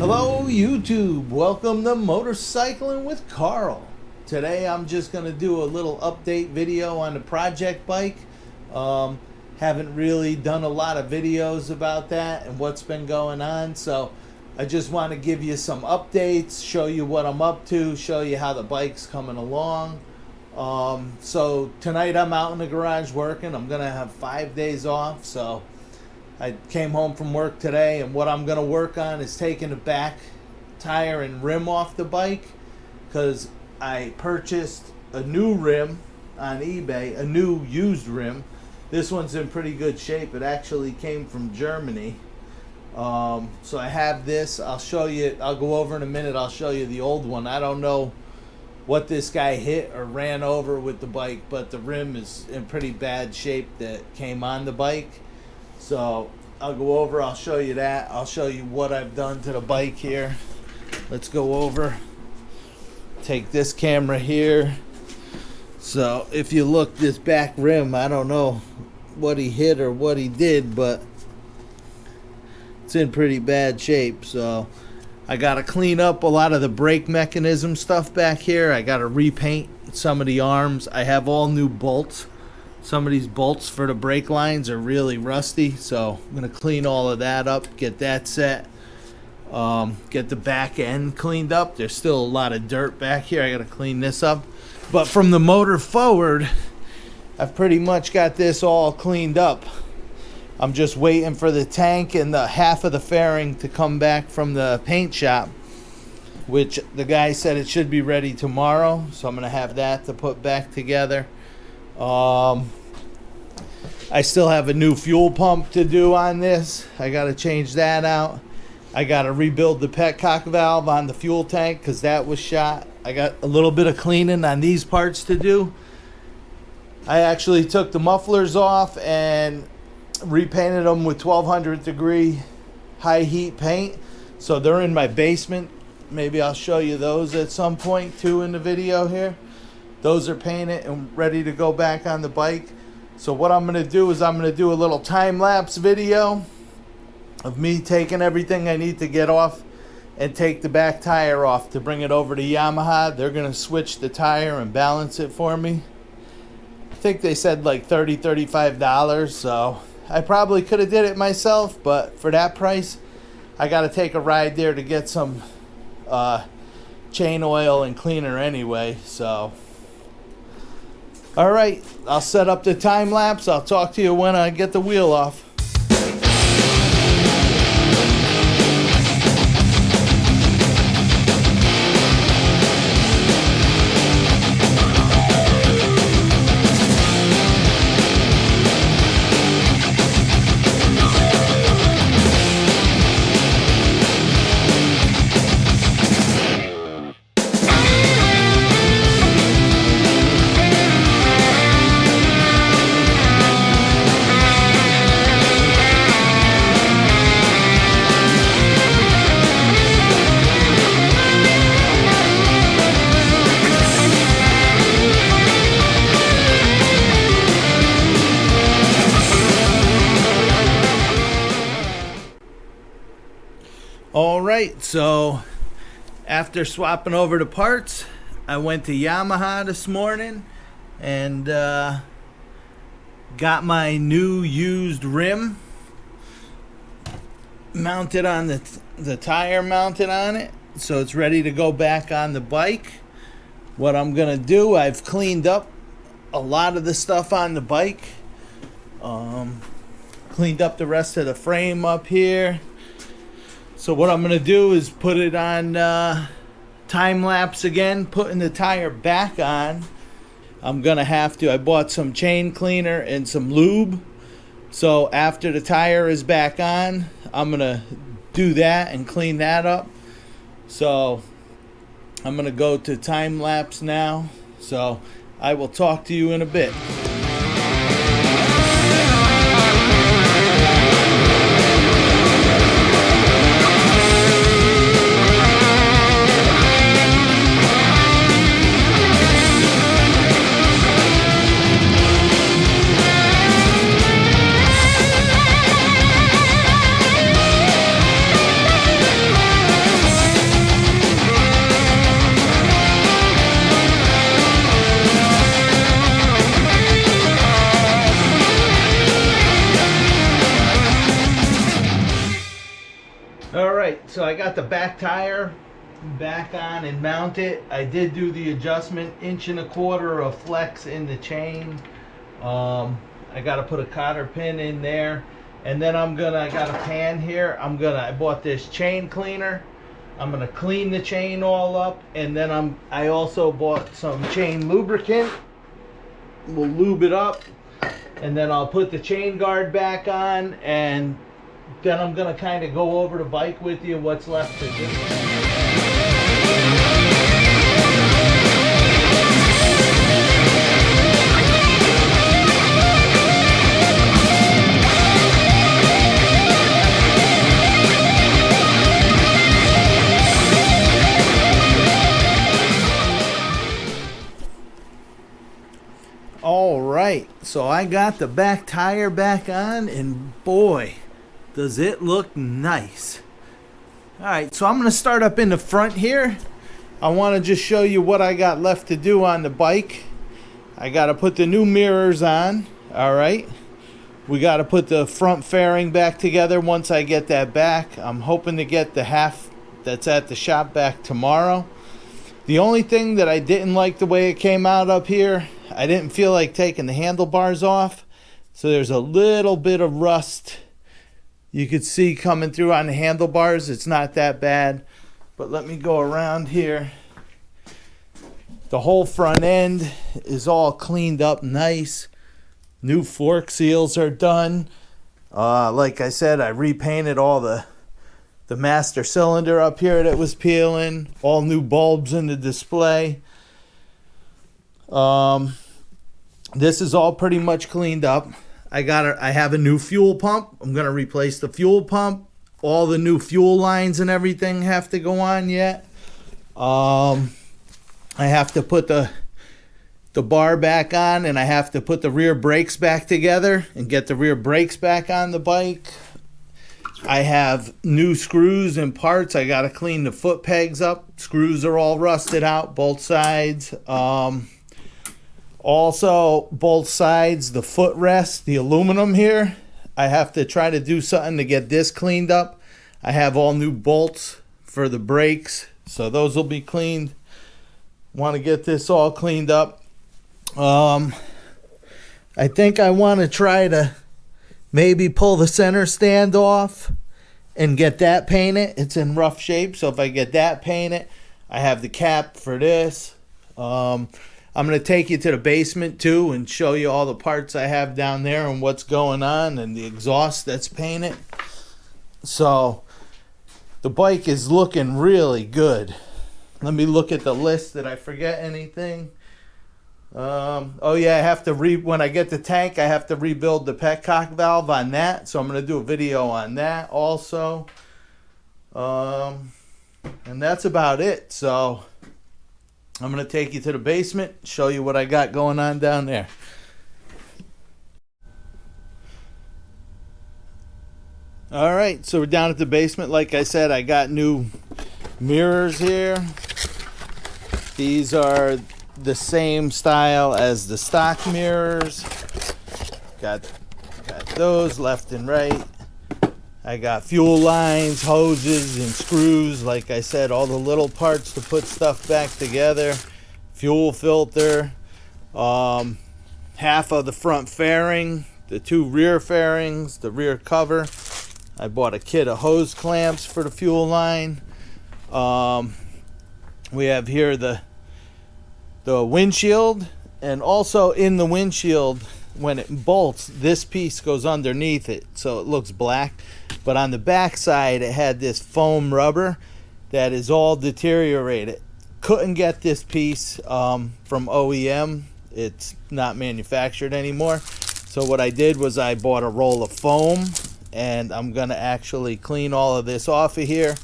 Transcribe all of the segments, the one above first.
Hello YouTube, welcome to Motorcycling with Carl. Today I'm just going to do a little update video on the project bike. Haven't really done a lot of videos about that and what's been going on, so I just want to give you some updates, show you what I'm up to, show you how the bike's coming along. So tonight I'm out in the garage working. I'm going to have 5 days off, so I came home from work today, and what I'm going to work on is taking the back tire and rim off the bike, because I purchased a new rim on eBay, a new used rim. This one's in pretty good shape. It actually came from Germany. So I have this. I'll show you. I'll go over in a minute. I'll show you the old one. I don't know what this guy hit or ran over with the bike, but the rim is in pretty bad shape that came on the bike. So I'll go over, I'll show you that. I'll show you what I've done to the bike here. Let's go over. Take this camera here. So if you look, this back rim, I don't know what he hit or what he did, but it's in pretty bad shape. So I got to clean up a lot of the brake mechanism stuff back here. I got to repaint some of the arms. I have all new bolts. Some of these bolts for the brake lines are really rusty, so I'm going to clean all of that up, get that set, get the back end cleaned up. There's still a lot of dirt back here. I got to clean this up. But from the motor forward, I've pretty much got this all cleaned up. I'm just waiting for the tank and the half of the fairing to come back from the paint shop, which the guy said it should be ready tomorrow, so I'm going to have that to put back together. I still have a new fuel pump to do on this. I got to change that out. I got to rebuild the petcock valve on the fuel tank because that was shot. I got a little bit of cleaning on these parts to do. I actually took the mufflers off and repainted them with 1200 degree high heat paint. So they're in my basement. Maybe I'll show you those at some point too in the video here. Those are painted and ready to go back on the bike. So what I'm going to do is I'm going to do a little time-lapse video of me taking everything I need to get off and take the back tire off to bring it over to Yamaha. They're going to switch the tire and balance it for me. I think they said like $30, $35, so I probably could have did it myself, but for that price, I got to take a ride there to get some chain oil and cleaner anyway, so... Alright, I'll set up the time lapse. I'll talk to you when I get the wheel off. Alright, so after swapping over the parts, I went to Yamaha this morning and got my new used rim mounted on the tire mounted on it, so it's ready to go back on the bike. What I'm gonna do, I've cleaned up a lot of the stuff on the bike, cleaned up the rest of the frame up here. So what I'm going to do is put it on time-lapse again, putting the tire back on. I'm going to have to, I bought some chain cleaner and some lube. So after the tire is back on, I'm going to do that and clean that up. So I'm going to go to time-lapse now. So I will talk to you in a bit. so I got the back tire back on and mounted. I did do the adjustment, 1.25 inch of flex in the chain. I got to put a cotter pin in there, and then I got a pan here. I bought this chain cleaner. I'm gonna clean the chain all up, and then I also bought some chain lubricant. We'll lube it up, and then I'll put the chain guard back on, and then I'm gonna kind of go over the bike with you, what's left to do. All right, so I got the back tire back on, and boy, does it look nice. All right, so I'm going to start up in the front here. I want to just show you what I got left to do on the bike. I got to put the new mirrors on. All right, we got to put the front fairing back together once I get that back. I'm hoping to get the half that's at the shop back tomorrow. The only thing that I didn't like the way it came out up here, I didn't feel like taking the handlebars off. So there's a little bit of rust you could see coming through on the handlebars. It's not that bad. But let me go around here. The whole front end is all cleaned up nice. New fork seals are done. Like I said, I repainted all the master cylinder up here that was peeling. All new bulbs in the display. This is all pretty much cleaned up. I have a new fuel pump. I'm going to replace the fuel pump. All the new fuel lines and everything have to go on yet. I have to put the bar back on, and I have to put the rear brakes back together and get the rear brakes back on the bike. I have new screws and parts. I got to clean the foot pegs up. Screws are all rusted out, both sides. Also, both sides, the footrest, the aluminum here, I have to try to do something to get this cleaned up. I have all new bolts for the brakes, so those will be cleaned. Want to get this all cleaned up. I think I want to try to maybe pull the center stand off and get that painted. It's in rough shape, so if I get that painted, I have the cap for this. I'm going to take you to the basement too and show you all the parts I have down there and what's going on, and the exhaust that's painted. So the bike is looking really good. Let me look at the list. Did I forget anything? Oh yeah, I have to when I get the tank, I have to rebuild the petcock valve on that. So I'm going to do a video on that also. And that's about it. So I'm going to take you to the basement, show you what I got going on down there. All right, so we're down at the basement. Like I said, I got new mirrors here. These are the same style as the stock mirrors. Got those left and right. I got fuel lines, hoses, and screws. Like I said, all the little parts to put stuff back together. Fuel filter. Half of the front fairing. The two rear fairings. The rear cover. I bought a kit of hose clamps for the fuel line. We have here the windshield, and also in the windshield, when it bolts, this piece goes underneath it, so it looks black. But on the back side, it had this foam rubber that is all deteriorated. Couldn't get this piece from OEM. It's not manufactured anymore. So what I did was I bought a roll of foam, and I'm going to actually clean all of this off of here,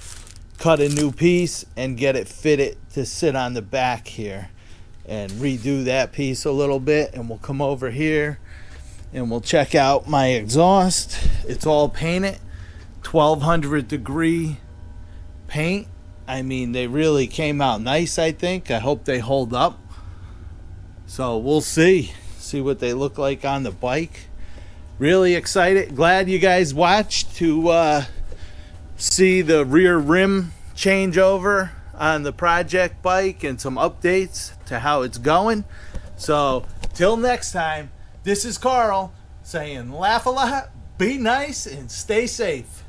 cut a new piece, and get it fitted to sit on the back here. And redo that piece a little bit, and we'll come over here and we'll check out my exhaust. It's all painted 1200 degree paint. I mean, they really came out nice, I think. I hope they hold up. So we'll see what they look like on the bike. Really excited. Glad you guys watched to see the rear rim changeover on the project bike and some updates to how it's going. So till next time, this is Carl saying laugh a lot, be nice, and stay safe.